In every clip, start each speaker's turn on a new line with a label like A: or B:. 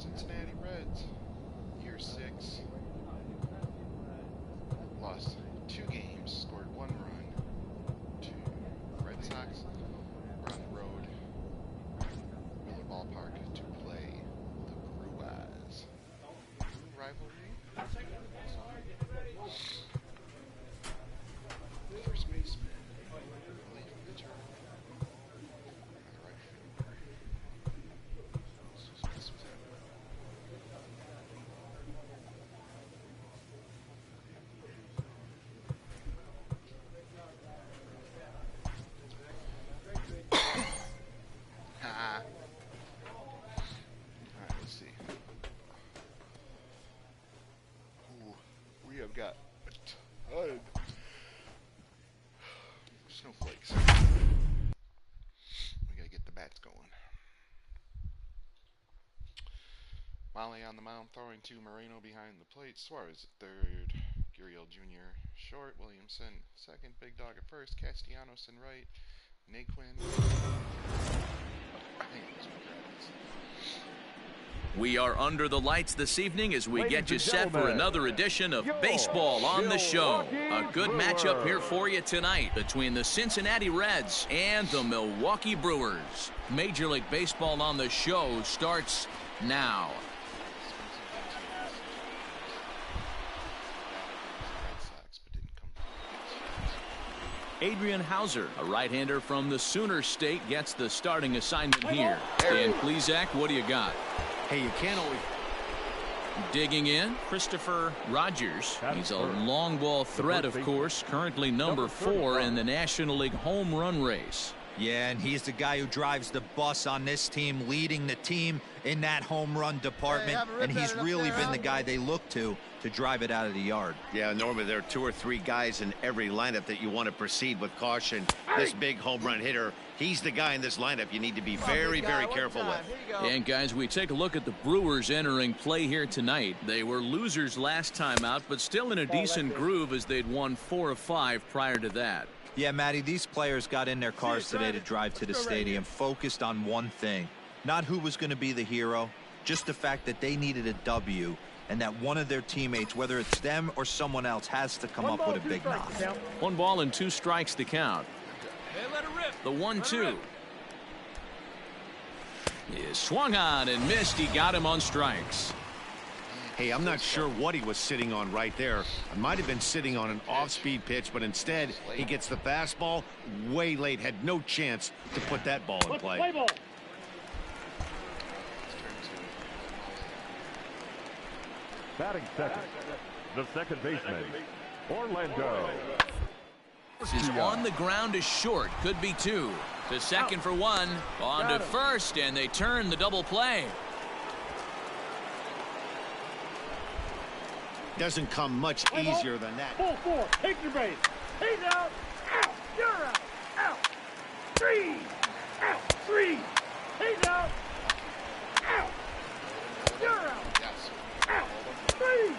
A: Cincinnati Reds, year 6, lost 2 games, scored 1 run to Red Sox. We're on the road, Miller Ballpark, to play the Brewers. New rivalry. First baseman, relief pitcher, and right fielder. Alright, let's see. Ooh, we have got a ton of snowflakes. We gotta get the bats going. Molly on the mound, throwing to Moreno behind the plate. Suarez at third. Gurriel Jr. short. Williamson second. Big Dog at first. Castellanos in right. Naquin. I think it was
B: We are under the lights this evening as we get you set for another edition of Baseball on the Show. A good matchup here for you tonight between the Cincinnati Reds and the Milwaukee Brewers. Major League Baseball on the Show starts now. Adrian Hauser, a right-hander from the Sooner State, gets the starting assignment here. Dan Plesac, what do you got?
C: Hey, you can't always...
B: Digging in, Christopher Rogers. He's a long ball threat, of course, currently number 4 in the National League home run race.
D: Yeah, and he's the guy who drives the bus on this team, leading the team in that home run department, and he's really been the guy they look to drive it out of the yard.
C: Yeah, normally there are 2 or 3 guys in every lineup that you want to proceed with caution. This big home run hitter, he's the guy in this lineup you need to be very, very careful with.
B: And guys, we take a look at the Brewers entering play here tonight. They were losers last time out, but still in a decent groove as they'd won 4 of 5 prior to that.
D: Yeah, Matty, these players got in their cars today to drive to the stadium, focused on one thing. Not who was going to be the hero, just the fact that they needed a W, and that one of their teammates, whether it's them or someone else, has to come up with a big knock.
B: 1 ball and 2 strikes to count. The 1-2. He swung on and missed. He got him on strikes.
C: Hey, I'm not sure what he was sitting on right there. I might have been sitting on an off-speed pitch, but instead he gets the fastball way late. Had no chance to put that ball in play.
E: Batting second, the second baseman, Orlando.
B: This is on the ground is short. Could be 2. To second for 1. On to first, and they turn the double play.
C: Doesn't come much easier than that.
E: Full 4, take your base. He's out. Out. You're out. Out. 3. Out. 3. He's out. Out. You're out.
A: Yes.
E: Out. 3.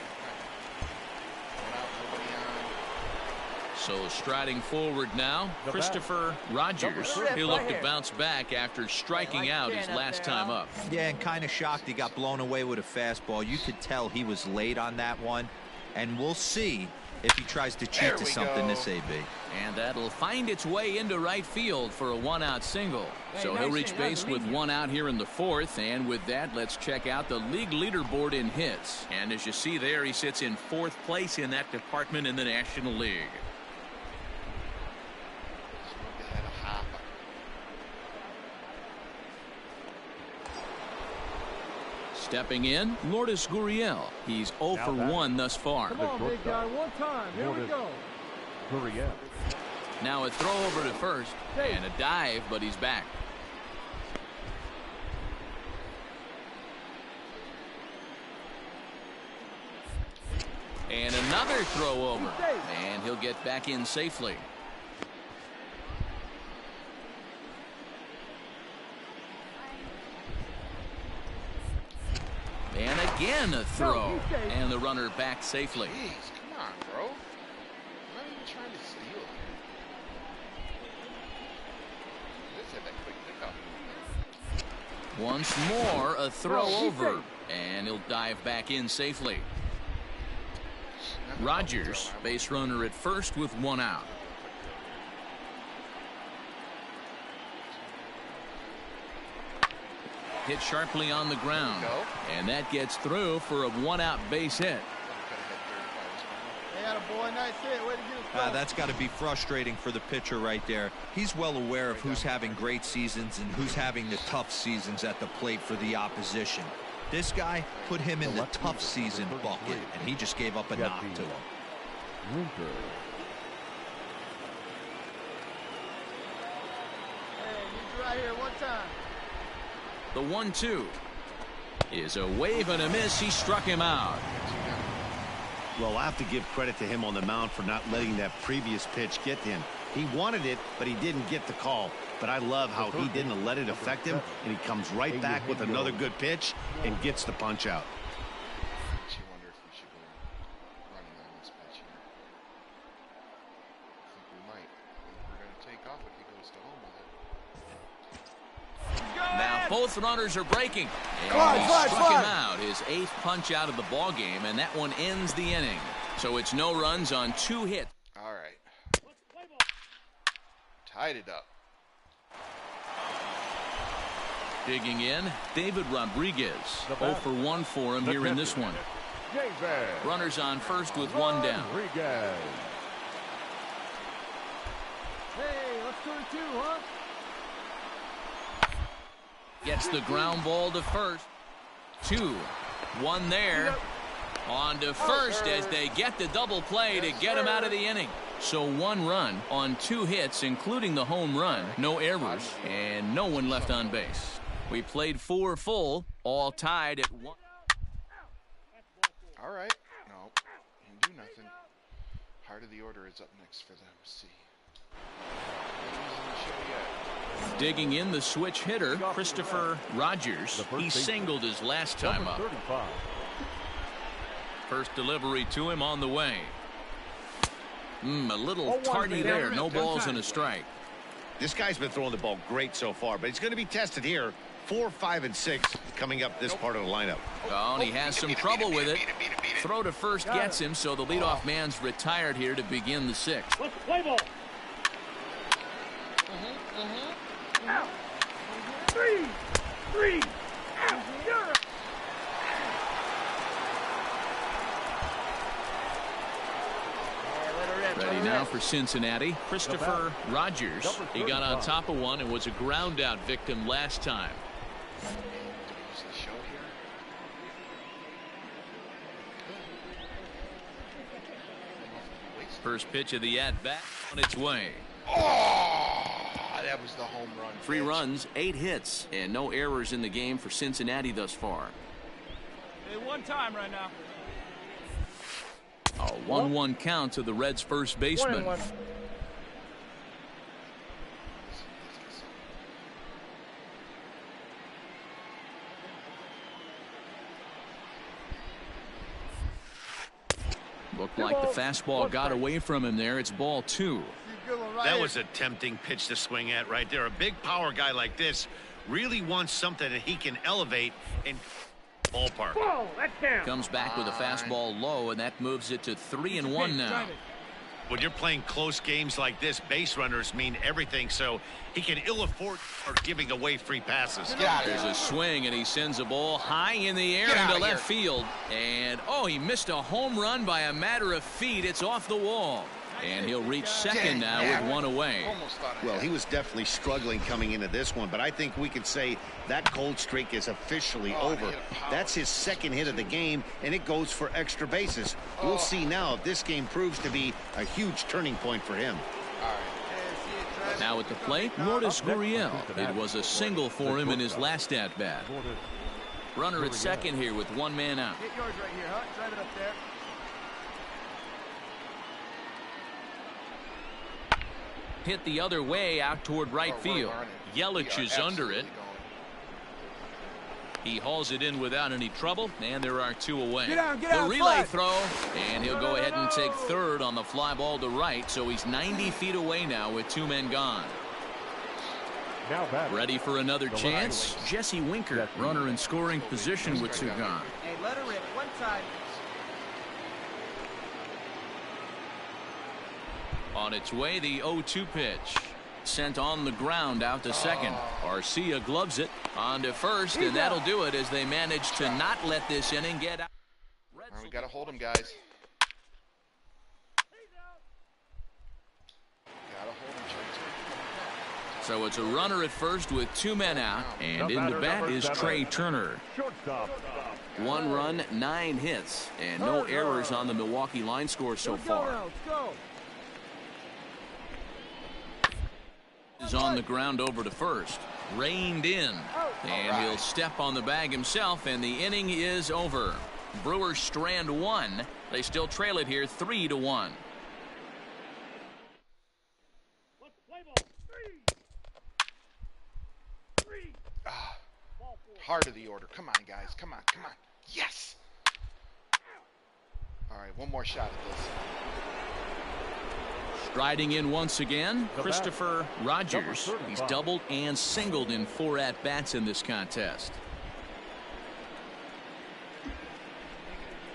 B: So striding forward now, Christopher Rogers. He'll look to bounce back after striking out his last time up.
D: Yeah, and kind of shocked he got blown away with a fastball. You could tell he was late on that one, and we'll see if he tries to cheat to something this AB.
B: And that'll find its way into right field for a 1-out single. So he'll reach base with 1 out here in the 4th, and with that, let's check out the league leaderboard in hits. And as you see there, he sits in 4th place in that department in the National League. Stepping in, Lourdes Gurriel. He's 0 for 1 thus far.
E: Come on, big guy, one time. Here we go. Gurriel.
B: Now a throw over to first, and a dive, but he's back. And another throw over, and he'll get back in safely. And again a throw, and the runner back safely.
A: Jeez, come on, bro. I'm not even trying to steal here. Let's have that quick pickup.
B: Once more, a throw over, and he'll dive back in safely. Rogers, base runner at first with one out. Hit sharply on the ground, and that gets through for a one-out base hit.
D: That's got to be frustrating for the pitcher right there. He's well aware of who's having great seasons and who's having the tough seasons at the plate for the opposition. This guy put him in the tough season bucket, and he just gave up a knock to him.
E: Right here, one time.
B: The 1-2 is a wave and a miss. He struck him out.
C: Well, I have to give credit to him on the mound for not letting that previous pitch get to him. He wanted it, but he didn't get the call. But I love how he didn't let it affect him, and he comes right back with another good pitch and gets the punch out.
A: Makes you wonder if we should go running on this pitch here. I think we might. We're going to take off if he goes to home with it.
B: Now both runners are breaking. And he struck him out. His 8th punch out of the ball game, and that one ends the inning. So it's no runs on 2 hits.
A: All right. Tied it up.
B: Digging in, David Rodriguez. 0 for 1 for him here in this one. Runners on first with one down.
E: Hey, let's go to 2, huh?
B: Gets the ground ball to first. 2, 1 there. On to first as they get the double play to get him out of the inning. So 1 run on 2 hits, including the home run. No errors and no one left on base. We played 4 full, all tied at 1.
A: All right. No, can do nothing. Heart of the order is up next for them. See.
B: Digging in the switch hitter, Christopher Rogers. He singled his last time up. First delivery to him on the way. A little tardy there. No balls and a strike.
C: This guy's been throwing the ball great so far, but he's going to be tested here. 4, 5, and 6 coming up this part of the lineup.
B: Oh, and he has some trouble with it. Throw to first gets him, so the leadoff man's retired here to begin the 6th.
E: Play ball. Out. 3. Out. You're out.
B: Ready now for Cincinnati. Christopher Rogers. He got on top of one and was a ground out victim last time. First pitch of the at-bat on its way.
A: Oh, that was the home run.
B: 3 runs, 8 hits, and no errors in the game for Cincinnati thus far.
E: Hey, one time right now.
B: A 1-1 count to the Reds' first baseman.
E: 1-1.
B: Looked like the fastball got away from him there. It's ball 2.
C: That was a tempting pitch to swing at right there. A big power guy like this really wants something that he can elevate and ballpark.
E: Ball, that's down.
B: Comes back with a fastball low, and that moves it to 3-1 now.
C: When you're playing close games like this, base runners mean everything, so he can ill afford or giving away free passes.
B: There's a swing, and he sends a ball high in the air into left field. And, oh, he missed a home run by a matter of feet. It's off the wall. And he'll reach second now with 1 away.
C: Well, he was definitely struggling coming into this one, but I think we could say that cold streak is officially over. That's his 2nd hit of the game, and it goes for extra bases. We'll see now if this game proves to be a huge turning point for him.
B: Now at the plate, Lourdes Gurriel. It was a single for him in his last at-bat. Runner at second here with 1 man out.
E: Get yours right here, huh? Drive it up there.
B: Hit the other way out toward right field. Yelich is under it. He hauls it in without any trouble, and there are 2 away. The relay throw, and he'll go ahead and take third on the fly ball to right, so he's 90 feet away now with 2 men gone.
E: Now batting.
B: Ready for another chance? Jesse Winker, runner in scoring position with two gone.
F: Hey, let her rip. One time.
B: On its way, the 0-2 pitch. Sent on the ground out to second. Arcia gloves it on to first, and that'll do it as they manage to not let this inning get out.
A: All right, we got to hold him, guys.
B: So it's a runner at first with two men out, and in the bat is Trey Turner.
E: Shortstop.
B: 1 run, 9 hits, and no errors on the Milwaukee line score so far. Is on the ground over to first. Reined in, and he'll step on the bag himself, and the inning is over. Brewers strand 1. They still trail it here 3-1.
A: Heart of the order. Come on, guys. Come on. Come on. Yes. All right, one more shot at this.
B: Striding in once again, Christopher Rogers. He's doubled and singled in 4 at-bats in this contest.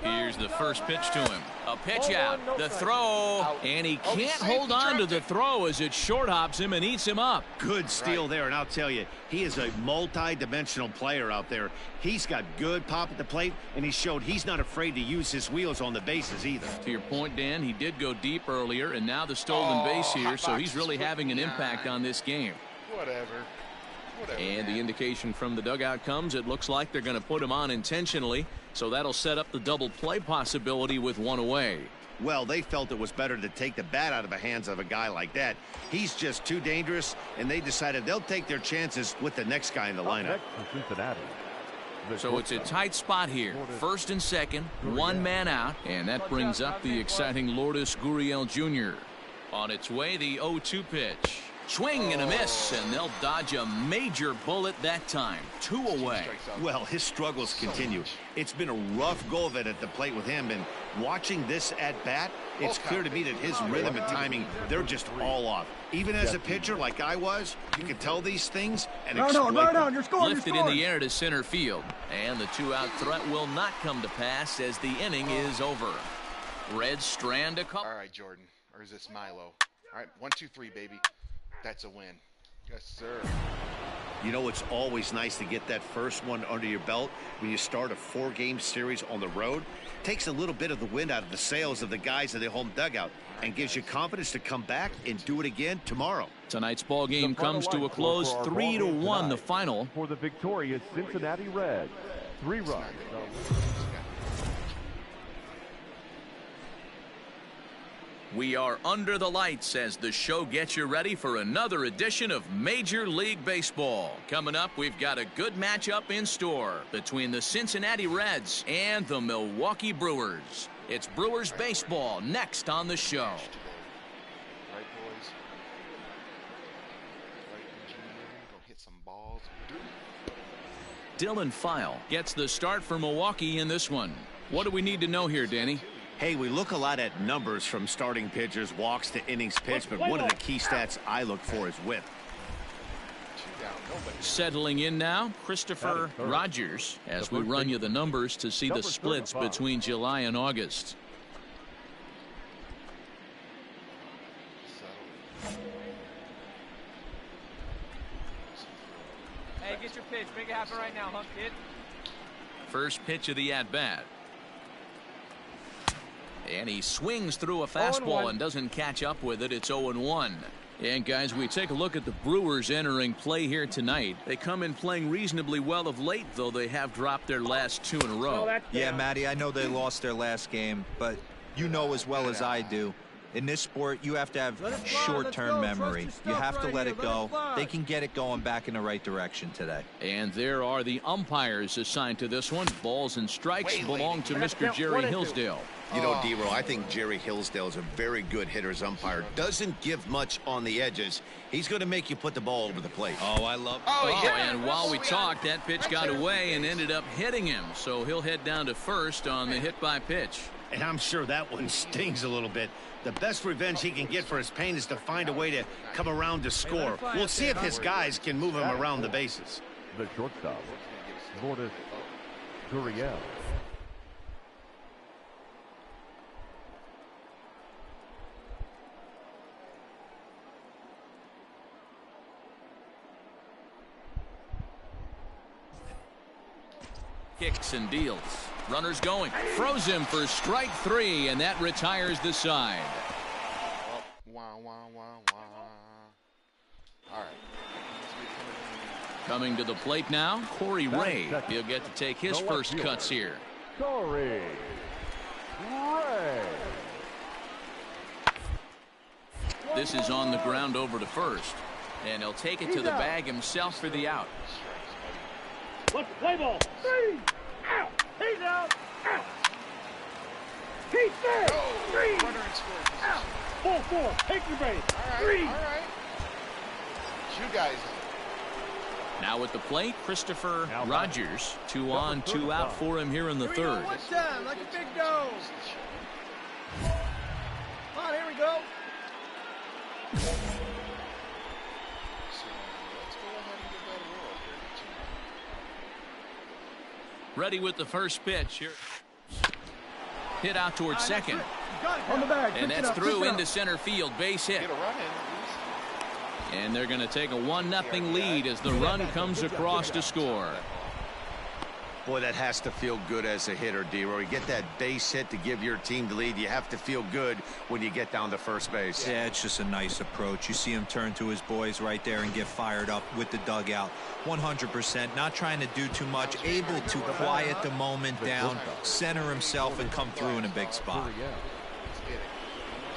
B: Here's the first pitch to him. A pitch out. The throw. And he can't hold on to the throw as it short hops him and eats him up.
C: Good steal there, and I'll tell you, he is a multi-dimensional player out there. He's got good pop at the plate, and he showed he's not afraid to use his wheels on the bases either.
B: To your point, Dan, he did go deep earlier, and now the stolen base here, so he's really having an impact on this game.
A: Whatever.
B: And the indication from the dugout comes, it looks like they're going to put him on intentionally, so that'll set up the double play possibility with 1 away.
C: Well, they felt it was better to take the bat out of the hands of a guy like that. He's just too dangerous, and they decided they'll take their chances with the next guy in the lineup.
E: Cincinnati.
B: So it's a tight spot here. First and second, 1 man out, and that brings up the exciting Lourdes Gurriel Jr. On its way, the 0-2 pitch. Swing and a miss, and they'll dodge a major bullet that time. 2 away.
C: Well, his struggles continue. It's been a rough go of it at the plate with him, and watching this at bat, it's clear to me that his rhythm and timing, they're just all off. Even as a pitcher like I was, you can tell these things and exploit them.
E: You're scoring.
B: Lifted in the air to center field, and the 2-out threat will not come to pass as the inning is over. Reds strand a couple.
A: All right, Jordan. Or is this Milo? All right, 1, 2, 3, baby. That's a win. Yes, sir.
C: You know, it's always nice to get that first one under your belt when you start a 4-game series on the road. Takes a little bit of the wind out of the sails of the guys in the home dugout and gives you confidence to come back and do it again tomorrow.
B: Tonight's ball game comes to a close, 3-1 the final.
E: For the victorious Cincinnati Reds. 3 runs.
B: We are under the lights as the show gets you ready for another edition of Major League Baseball. Coming up, we've got a good matchup in store between the Cincinnati Reds and the Milwaukee Brewers. It's Brewers baseball next on the show.
A: Right, boys. Right, go hit some balls.
B: Dylan File gets the start for Milwaukee in this one. What do we need to know here, Danny?
C: Hey, we look a lot at numbers from starting pitchers, walks to innings pitched, but one of the key stats I look for is whip.
B: Settling in now, Christopher Rogers, as we run you the numbers to see the splits between July and August.
F: Hey, get your pitch. Make it happen right now, hunk kid.
B: First pitch of the at-bat. And he swings through a fastball and doesn't catch up with it. It's 0-1. And guys, we take a look at the Brewers entering play here tonight. They come in playing reasonably well of late, though they have dropped their last 2 in a row.
D: Yeah, Matty, I know they lost their last game, but you know as well as I do, in this sport, you have to have short-term memory. You have to let it go. They can get it going back in the right direction today.
B: And there are the umpires assigned to this one. Balls and strikes belong to Mr. Jerry Hillsdale.
C: You know, D-Row, I think Jerry Hillsdale is a very good hitter's umpire. Doesn't give much on the edges. He's going to make you put the ball over the plate.
B: Oh, I love and while we talked, that pitch got away and ended up hitting him. So he'll head down to first on the hit by pitch.
C: And I'm sure that one stings a little bit. The best revenge he can get for his pain is to find a way to come around to score. We'll see if his guys can move him around the bases.
E: The shortstop, Lourdes Gurriel.
B: Kicks and deals. Runners going. Throws him for strike 3, and that retires the side.
A: Wow. All right.
B: Coming to the plate now, Corey Ray. He'll get to take his first cuts here.
E: Corey Ray.
B: This is on the ground over to first, and he'll take it to the bag himself for the out.
E: Let's play ball. 3 out. He's out. Out. He's there. 3 out. 4-4. Take your base.
A: All
E: 3.
A: right. You guys.
B: Now at the plate, Christopher Rogers. 2 on, 2 out for him here in the third.
F: One time, like a big dog. Come on, here we go.
A: So let's go ahead and get that roll here.
B: Ready with the first pitch here. Hit out towards second.
F: On the bag.
B: And that's through into center field. Base hit.
A: Get a run in.
B: And they're going to take a 1-0 lead as the run comes across to score.
C: Boy, that has to feel good as a hitter, D-Roy. Get that base hit to give your team the lead. You have to feel good when you get down to first base.
D: Yeah, it's just a nice approach. You see him turn to his boys right there and get fired up with the dugout. 100%, not trying to do too much, able to quiet the moment down, center himself, and come through in a big spot.
A: Let's get it. No more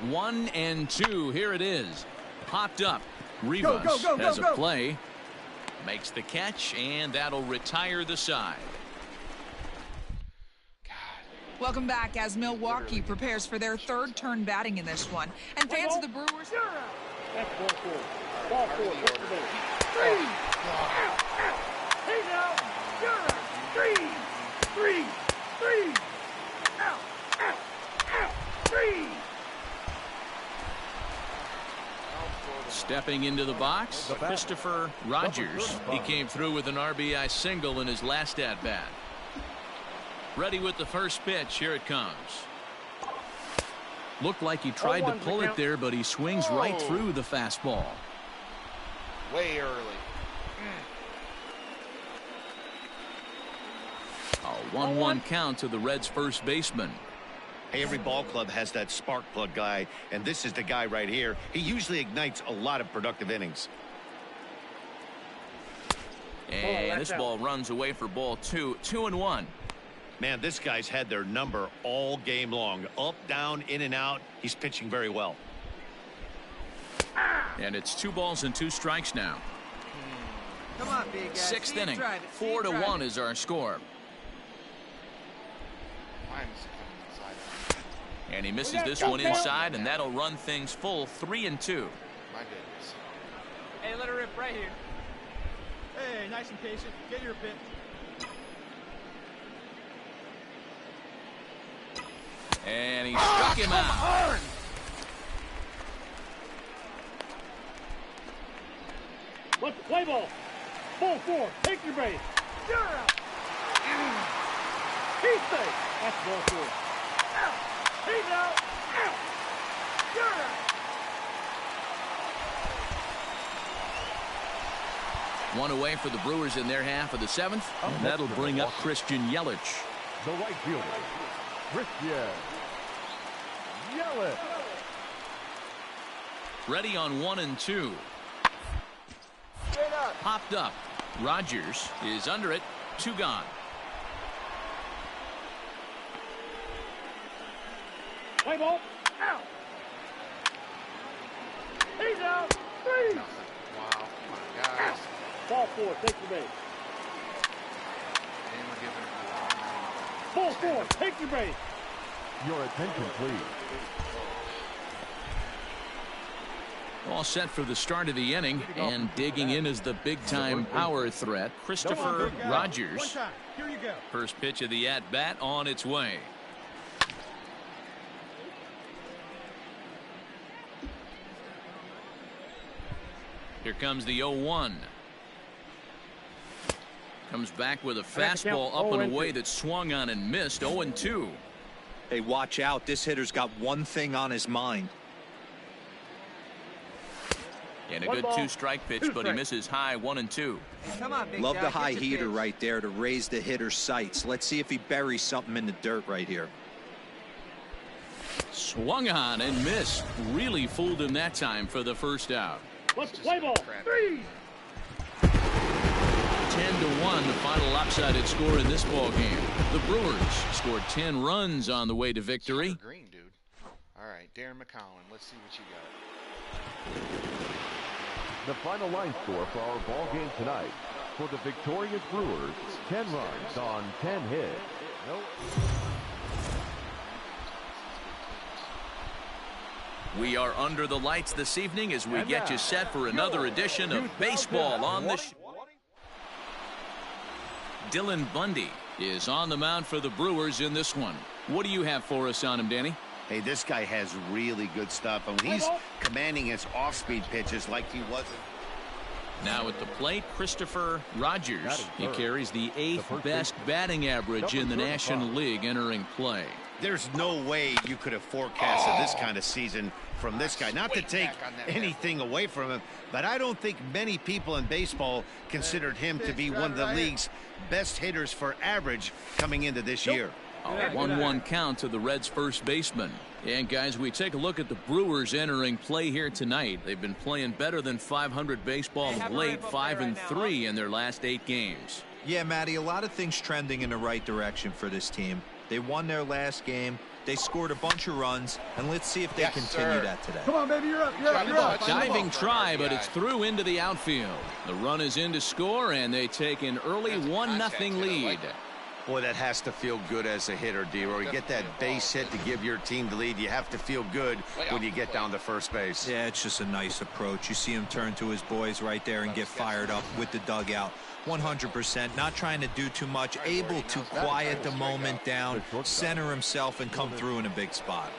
A: strikeouts.
B: 1 and 2. Here it is. Popped up. Rivas has a play. Makes the catch, and that'll retire the side.
G: Welcome back as Milwaukee prepares for their third turn batting in this one. And fans of the Brewers.
E: That's ball 4. Ball 4. Take your base. 3 out. Out. He's out. You're out. 3 out. Out. 3.
B: Stepping into the box, Christopher Rogers. He came through with an RBI single in his last at-bat. Ready with the first pitch. Here it comes. Looked like he tried to pull it there, but he swings right through the fastball.
A: Way early.
B: A 1-1 count to the Reds' first baseman.
C: Hey, every ball club has that spark plug guy, and this is the guy right here. He usually ignites a lot of productive innings.
B: And this ball runs away for ball 2. 2-1.
C: Man, this guy's had their number all game long. Up, down, in and out. He's pitching very well.
B: And it's 2 balls and 2 strikes now.
F: Come on, big guy.
B: 6th inning. 4-1 is our score. And he misses this one inside, and that'll run things full. 3-2.
A: My goodness.
F: Hey, let her rip right here. Hey, nice and patient. Get your pitch.
B: And he struck him out.
E: Let's play ball. Ball 4. Take your base. You're out. He's safe. That's ball 4. Out. He's out. Out. You're out.
B: 1 away for the Brewers in their half of the 7th. And that'll bring up Christian Yelich.
E: The right fielder, Christian Yelich.
B: Ready on 1 and 2. Popped up. Rogers is under it. 2 gone.
E: Play ball. Out. He's out. 3.
A: Nothing. Wow. Come on, guys.
E: Ball 4. Take your base.
A: And we're giving it a lot.
E: Ball 4. Take your base. Your attention, please.
B: All set for the start of the inning, and digging in is the big-time power threat, Christopher Rogers.
F: Here you go.
B: First pitch of the at-bat on its way. Here comes the 0-1. Comes back with a fastball up and away that swung on and missed. 0-2.
D: Hey, watch out. This hitter's got one thing on his mind.
B: And a good two-strike pitch, but he misses high. 1-2.
H: Come on, big
D: Love
H: guy,
D: the high
H: get your
D: heater
H: pitch.
D: right there to raise the hitter's sights. Let's see if he buries something in the dirt right here.
B: Swung on and missed. Really fooled him that time for the first out.
E: Let's play ball. 3.
B: 10-1, the final lopsided score in this ball game. The Brewers scored 10 runs on the way to victory.
A: Green, dude. All right, Darren McCowan. Let's see what you got.
I: The final line score for our ball game tonight. For the victorious Brewers, 10 runs on 10 hits.
B: We are under the lights this evening as we get you set for another edition of Baseball on the Show. Dylan Bundy is on the mound for the Brewers in this one. What do you have for us on him, Danny?
C: Hey, this guy has really good stuff. I mean, he's commanding his off-speed pitches like he wasn't.
B: Now at the plate, Christopher Rogers. He carries the 8th best batting average in the National League entering play.
C: There's no way you could have forecasted this kind of season from this guy. Not to take anything away from him, but I don't think many people in baseball considered him to be one of the league's best hitters for average coming into this year.
B: A 1-1 count to the Reds' first baseman. And guys, we take a look at the Brewers entering play here tonight. They've been playing better than 500 baseball of late, 5-3 in their last 8 games.
D: Yeah, Matty, a lot of things trending in the right direction for this team. They won their last game. They scored a bunch of runs, and let's see if they continue that today.
E: Come on, baby, you're up, you're up, you're up.
B: Diving try, but it's through into the outfield. The run is in to score, and they take an early 1-0 lead.
C: Boy, that has to feel good as a hitter, D-Roy. You get that base hit to give your team the lead. You have to feel good when you get down to first base.
D: Yeah, it's just a nice approach. You see him turn to his boys right there and get fired up with the dugout. 100%, not trying to do too much, able to quiet the moment down, center himself, and come through in a big spot.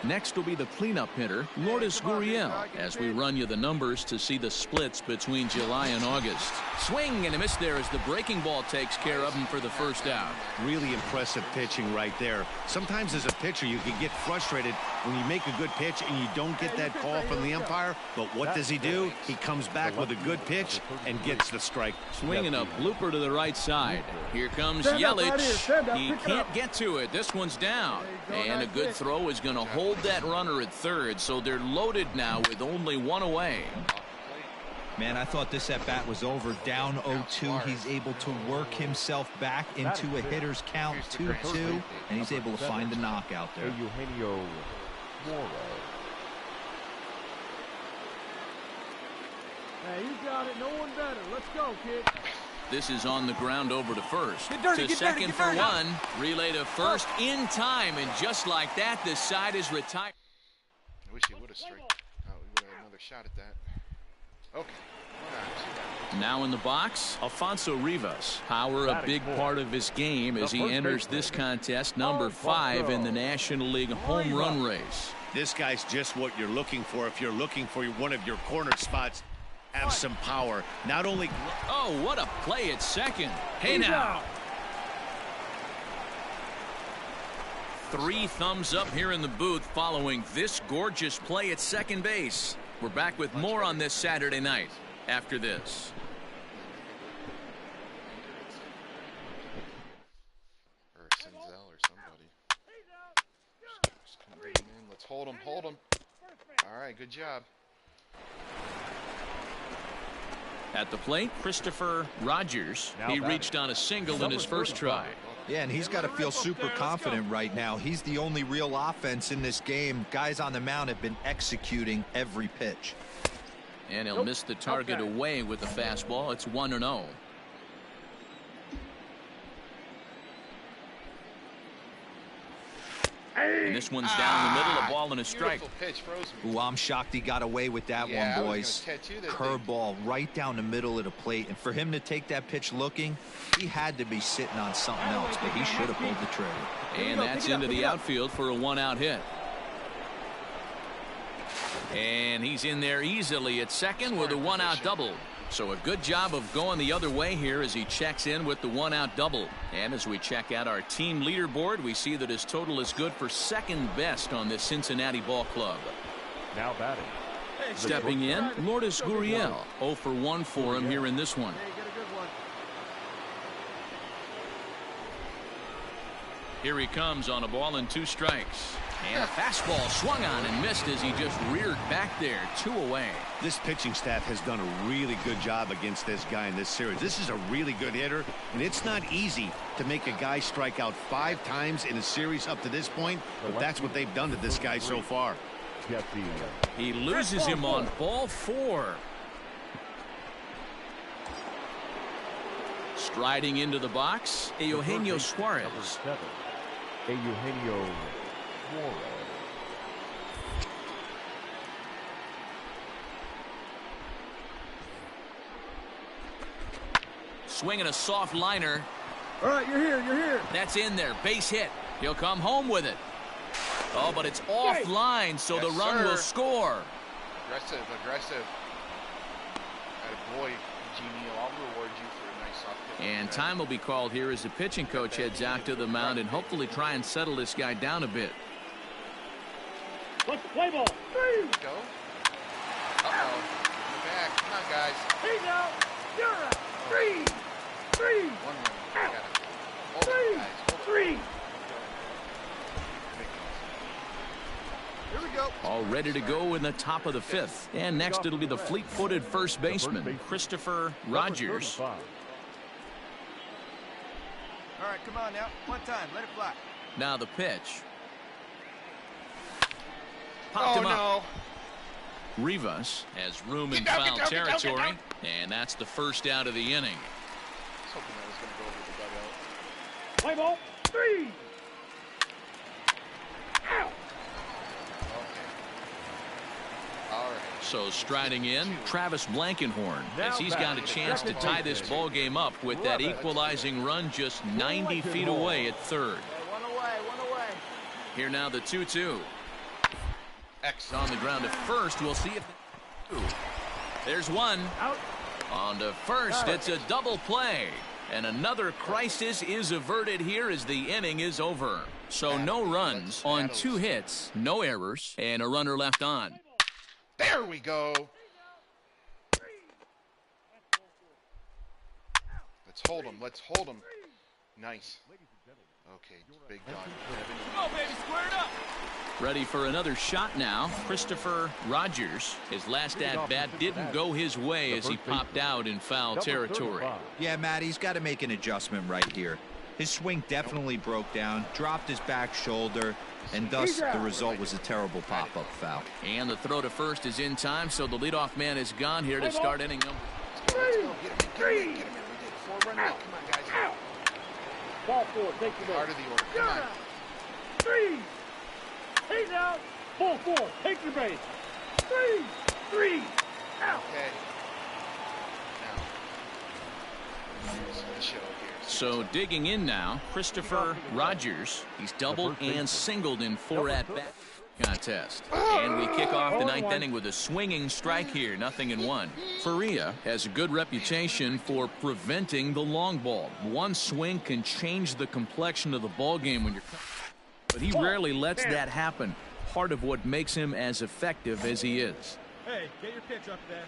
B: Next will be the cleanup hitter, Lourdes Gurriel, as we run you the numbers to see the splits between July and August. Swing and a miss there as the breaking ball takes care of him for the first out.
C: Really impressive pitching right there. Sometimes as a pitcher, you can get frustrated when you make a good pitch and you don't get that call from the umpire. But what does he do? He comes back with a good pitch and gets the strike.
B: Swinging a blooper to the right side. Here comes Yelich. He can't get to it. This one's down. And a good throw is going to hold that runner at third, so they're loaded now with only 1 away.
D: Man, I thought this at-bat was over. Down 0-2. He's able to work himself back into a hitter's count 2-2, and he's able to find the knockout there.
E: Hey, you got it. No one better. Let's go, kid.
B: This is on the ground over to first.
H: dirty,
B: to second
H: get
B: for
H: dirty.
B: one. Relay to first in time, and just like that, this side is retired.
A: I wish he would have struck. Oh, we would have another shot at that. Okay.
B: Now in the box, Alfonso Rivas. Power a big part of his game as he enters this contest, number 5 in the National League home run race.
C: This guy's just what you're looking for. If you're looking for one of your corner spots, have some power. Not only...
B: Oh, what a play at second. Hey now. 3 thumbs up here in the booth following this gorgeous play at second base. We're back with more on this Saturday night after this.
A: Or Senzel or somebody. Just come bring him in. Let's hold him. Hold him. All right, good job.
B: At the plate, Christopher Rogers. He reached on a single in his first try.
D: Yeah, and he's got to feel super confident right now. He's the only real offense in this game. Guys on the mound have been executing every pitch.
B: And he'll miss the target away with the fastball. It's 1-0. And this one's down the middle, a ball and a strike.
A: Pitch, froze me.
D: Ooh, I'm shocked he got away with that one, boys. Curveball right down the middle of the plate. And for him to take that pitch looking, he had to be sitting on something else, but he should have pulled the trigger.
B: And that's into the outfield for a one-out hit. And he's in there easily at second with a one-out double. So a good job of going the other way here as he checks in with the one-out double. And as we check out our team leaderboard, we see that his total is good for second best on this Cincinnati ball club.
I: Now batting.
B: Stepping in, Lourdes Gurriel. 0 for 1 for him here in this one. Here he comes on a ball and 2 strikes. And a fastball swung on and missed as he just reared back there. 2 away.
C: This pitching staff has done a really good job against this guy in this series. This is a really good hitter, and it's not easy to make a guy strike out 5 times in a series up to this point, but that's what they've done to this guy so far.
B: He loses him on ball 4. Striding into the box, Eugenio Suarez.
I: Eugenio Suarez.
B: Swinging a soft liner.
E: All right, you're here, you're here.
B: That's in there, base hit. He'll come home with it. Oh, but it's offline, so the run will score.
A: Aggressive. Attaboy, Eugenio. I'll reward you for a nice soft pitch.
B: And time will be called here as the pitching coach heads out to the mound and hopefully try and settle this guy down a bit.
E: Let's play ball. 3.
A: Go. Uh-oh. Get back. Come on, guys.
E: He's out. You're out. 3. 3.
A: 1 run.
E: Out.
A: Hold it, guys. Hold it.
E: 3.
F: Here we go.
B: All ready to go in the top of the 5th. And next it'll be the fleet-footed first baseman, Christopher Rogers.
F: All right, come on now. One time. Let it fly.
B: Now the pitch. Popped him up. Rivas has room in foul territory, and that's the first out of the inning.
A: I was hoping that was going to go over the dugout.
E: Play ball. 3. Out.
A: All right.
B: So striding in, Travis Blankenhorn, as he's got a chance to tie this ball game up with that equalizing run just 90 feet away at third.
F: One away.
B: Here now the 2-2. X on the ground at first. We'll see if there's one.
E: Out.
B: On to first. It's a double play. And another crisis is averted here as the inning is over. So no runs on 2 hits, no errors, and a runner left on.
A: There we go. Let's hold him. Nice. Okay, big dog.
F: Come on, baby, square it up.
B: Ready for another shot now. Christopher Rogers. His last at-bat didn't go his way as he popped out in foul territory.
D: Yeah, Matt, he's got to make an adjustment right here. His swing definitely broke down, dropped his back shoulder, and thus the result was a terrible pop-up foul.
B: And the throw to first is in time, so the leadoff man is gone here to start inning number.
A: Let's go. Get him in. We did 4-run lead. Come on, guys.
E: Out. Ball 4. Take the ball.
A: Part of the order. Come on.
E: 3. He's out. Ball 4. Take your base. 3. Out.
A: Okay. Now. Here's the show here.
B: So digging in now, Christopher Rogers. He's doubled and singled in 4 at-bat contest. And we kick off the 9th inning with a swinging strike here, 0-1. Faria has a good reputation for preventing the long ball. One swing can change the complexion of the ball game when you're, but he rarely lets that happen. Part of what makes him as effective as he is.
F: Hey, get your pitch up there.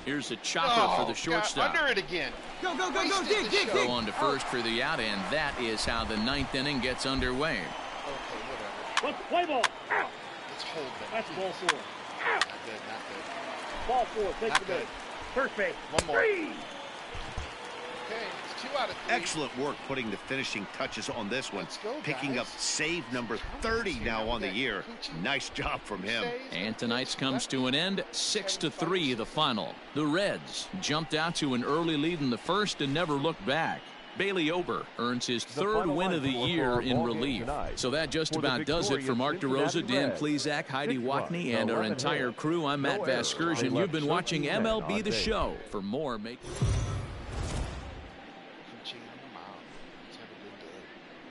B: Here's a chopper for the shortstop.
A: Under it again.
F: Go, dig.
B: Go on to first for the out, and that is how the 9th inning gets underway.
A: Okay, whatever.
E: Let's play ball. Out.
A: Let's hold them.
E: That's ball 4. Out.
A: Not good.
E: Ball 4. Take
A: Not
E: the
A: good.
E: base. First base.
A: One more.
E: 3.
A: Okay, it's
C: Excellent work putting the finishing touches on this one. Picking up save number 30 now on the year. Nice job from him.
B: And tonight's comes to an end. 6-3 the final. The Reds jumped out to an early lead in the first and never looked back. Bailey Ober earns his third win of the year in relief. So that just about does it for Mark DeRosa, Dan Plesac, Heidi Watney, and our entire crew. I'm Matt Vasgersian. You've been watching MLB The Show. For more, make...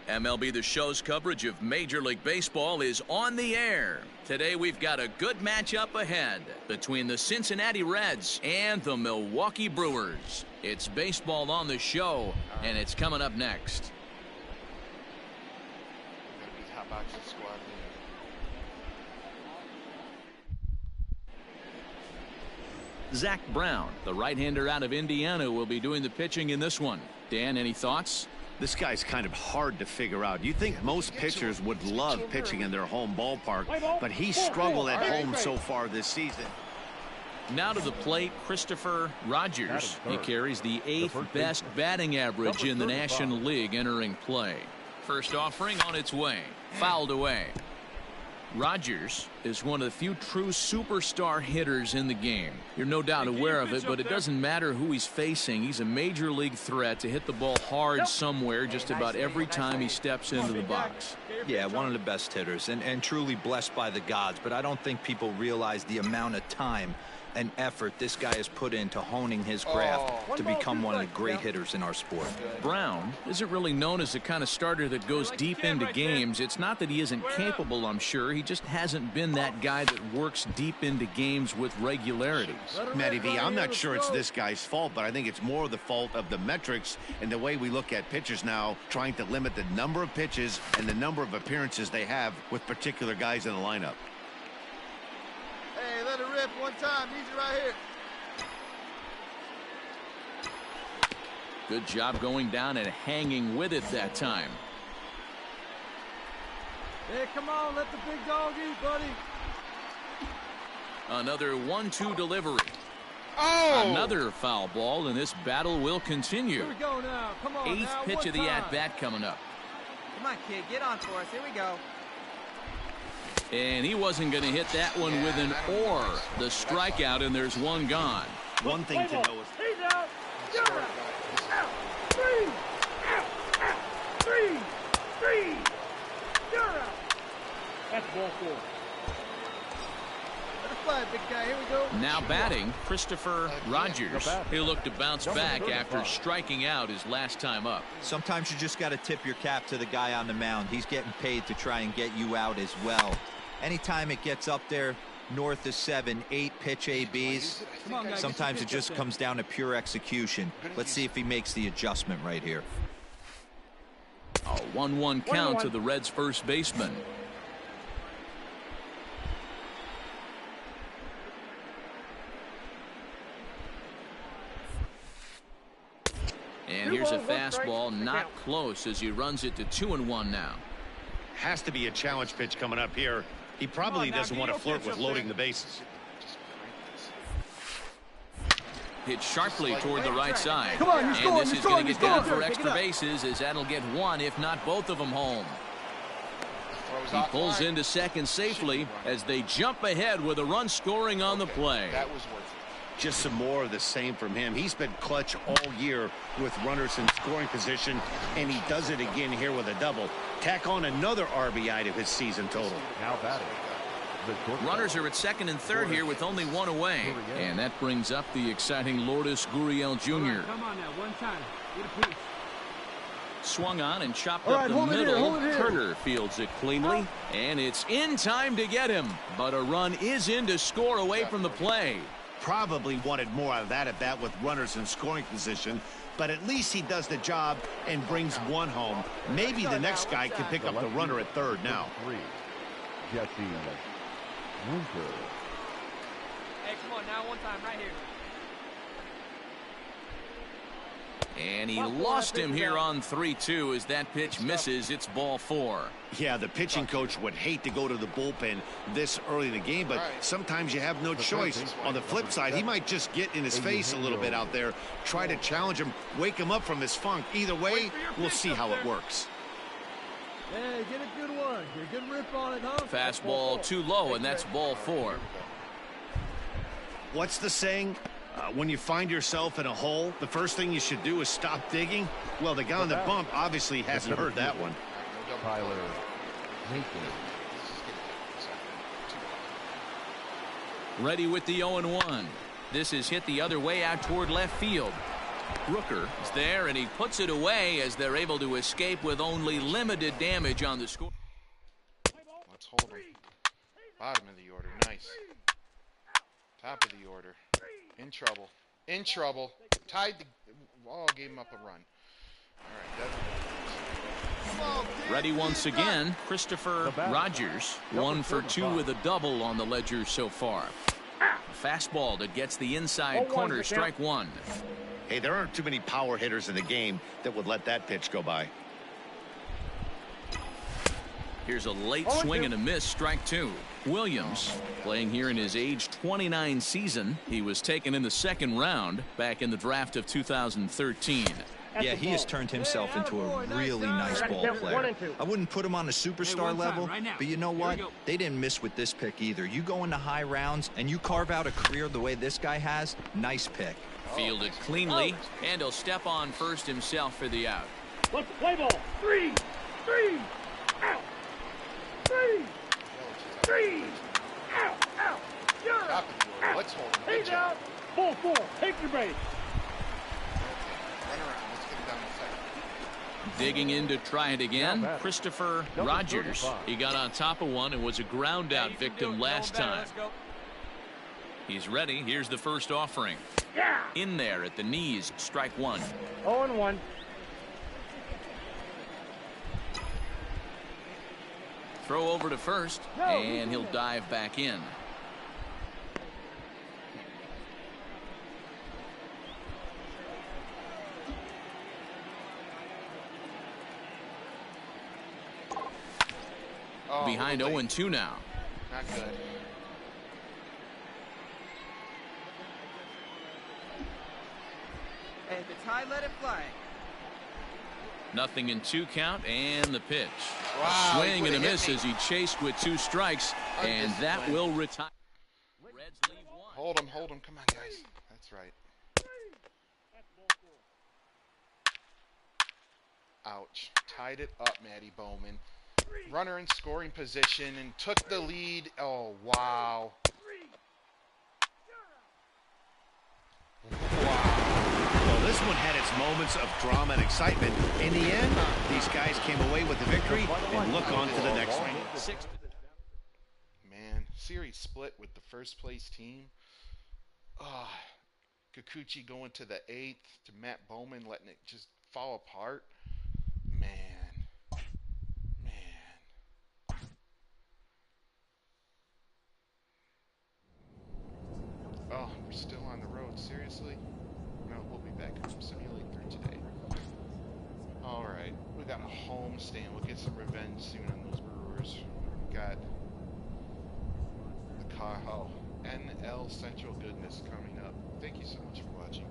B: MLB The Show's coverage of Major League Baseball is on the air. Today we've got a good matchup ahead between the Cincinnati Reds and the Milwaukee Brewers. It's baseball on the show, and it's coming up next. Zach Brown, the right-hander out of Indiana, will be doing the pitching in this one. Dan, any thoughts?
C: This guy's kind of hard to figure out. You think most pitchers would love pitching in their home ballpark, but he's struggled at home so far this season.
B: Now to the plate, Christopher Rogers. He carries the 8th best batting average in the National League entering play. First offering on its way. Fouled away. Rogers is one of the few true superstar hitters in the game. You're no doubt aware of it, but it doesn't matter who he's facing. He's a major league threat to hit the ball hard somewhere just about every time he steps into the box.
D: Yeah, one of the best hitters and truly blessed by the gods, but I don't think people realize the amount of time and effort this guy has put into honing his craft to become one of the great hitters in our sport.
B: Brown isn't really known as the kind of starter that goes deep into games. It's not that he isn't capable, I'm sure. He just hasn't been that guy that works deep into games with regularity.
C: Matty V, I'm not sure it's this guy's fault, but I think it's more the fault of the metrics and the way we look at pitchers now, trying to limit the number of pitches and the number of appearances they have with particular guys in the lineup.
F: Hey, let it rip one time. Easy right here.
B: Good job going down and hanging with it that time.
F: Hey, come on. Let the big dog eat, buddy.
B: Another 1-2 delivery.
A: Oh!
B: Another foul ball, and this battle will continue.
F: Here we go now. Come on.
B: 8th pitch of the at-bat coming up.
H: Come on, kid. Get on for us. Here we go.
B: And he wasn't going to hit that one with an or. The strikeout, and there's one gone.
C: One thing to know is...
E: He's out. You're out. Out. Three. Out. Out. Three. Three. You're out. That's ball 4.
F: Let it fly, big guy. Here we go.
B: Now batting, Christopher Rogers. He'll look to bounce back after striking out his last time up.
D: Sometimes you just got to tip your cap to the guy on the mound. He's getting paid to try and get you out as well. Anytime it gets up there north of 7, 8 pitch ABs, sometimes it just comes down to pure execution. Let's see if he makes the adjustment right here.
B: A 1-1 count to the Reds' first baseman. And here's a fastball, not close, as he runs it to 2-1 now.
C: Has to be a challenge pitch coming up here. He probably doesn't want to flirt with loading the bases.
B: Hit sharply toward the right side.
F: Come on,
B: and this is going to get down for extra bases, as that'll get one, if not both of them, home. He pulls into second safely as they jump ahead with a run scoring on the play.
A: That was worth it.
C: Just some more of the same from him. He's been clutch all year with runners in scoring position, and he does it again here with a double. Tack on another RBI to his season total.
I: Now batting.
B: Runners are at second and third here with only one away. And that brings up the exciting Lourdes Gurriel Jr.
E: Come on now. One time. Get a piece.
B: Swung on and chopped up the middle. Turner fields it cleanly, and it's in time to get him. But a run is in to score away from the play.
C: Probably wanted more out of that at bat with runners in scoring position, but at least he does the job and brings one home. Maybe the next guy can pick up the runner at third now.
I: Jesse Winker.
H: Hey, come on now. One time right here.
B: And he lost him here on 3-2 as that pitch misses. It's ball 4.
C: Yeah, the pitching coach would hate to go to the bullpen this early in the game, but sometimes you have no choice. On the flip side, he might just get in his face a little bit out there, try to challenge him, wake him up from his funk. Either way, we'll see how it works.
E: Hey, get a good one. Get a good rip on it, huh?
B: Fastball too low, and that's ball 4.
C: What's the saying? When you find yourself in a hole, the first thing you should do is stop digging. Well, the guy on the bump obviously hasn't heard that one.
I: Tyler Jenkins.
B: Ready with the 0-1. This is hit the other way out toward left field. Rooker is there, and he puts it away as they're able to escape with only limited damage on the score.
A: Let's hold him. Bottom of the order. Nice. Top of the order. In trouble. In trouble. Tied the... Oh, gave him up a run. All right.
B: Ready once again. Christopher Rogers. 1 for 2 with a double on the ledger so far. A fastball that gets the inside corner. Strike 1.
C: Hey, there aren't too many power hitters in the game that would let that pitch go by.
B: Here's a late swing and a miss. Strike 2. Williams playing here in his age 29 season. He was taken in the 2nd round back in the draft of 2013.
D: Yeah, he has turned himself into a really nice ball player. I wouldn't put him on a superstar level, but you know what? They didn't miss with this pick either. You go into high rounds and you carve out a career the way this guy has. Nice pick.
B: Fielded cleanly, and he'll step on first himself for the out.
E: Let's play ball. 3, out. 3, out. You're out.
A: Let's hold him.
E: He's out. Ball 4. Take your break.
A: Run around. Let's get him down to second.
B: Digging in to try it again. Christopher Rogers. He got on top of one and was a ground out victim last time. He's ready. Here's the first offering. In there at the knees. Strike 1.
E: 0-1.
B: Throw over to first, and he'll dive back in. Behind 0-2 now.
A: Not good.
H: Hey, if it's high, let it fly.
B: Nothing in 2 count, and the pitch.
A: Wow,
B: Swing and a miss as he chased with 2 strikes, and that will retire. Reds leave 1.
A: Hold him. Come on, guys. That's right. Ouch. Tied it up, Matty Bowman. Runner in scoring position and took the lead. Oh, wow.
C: Well, this one had its moments of drama and excitement. In the end, these guys came away with the victory and look on to the next one.
A: Man, series split with the first place team. Kikuchi going to the 8th to Matt Bowman, letting it just fall apart. Man. Oh, we're still on the road. Seriously? No, we'll be back home. Simulate through today. Alright, we got a home stand. We'll get some revenge soon on those Brewers. We got the NL Central goodness coming up. Thank you so much for watching.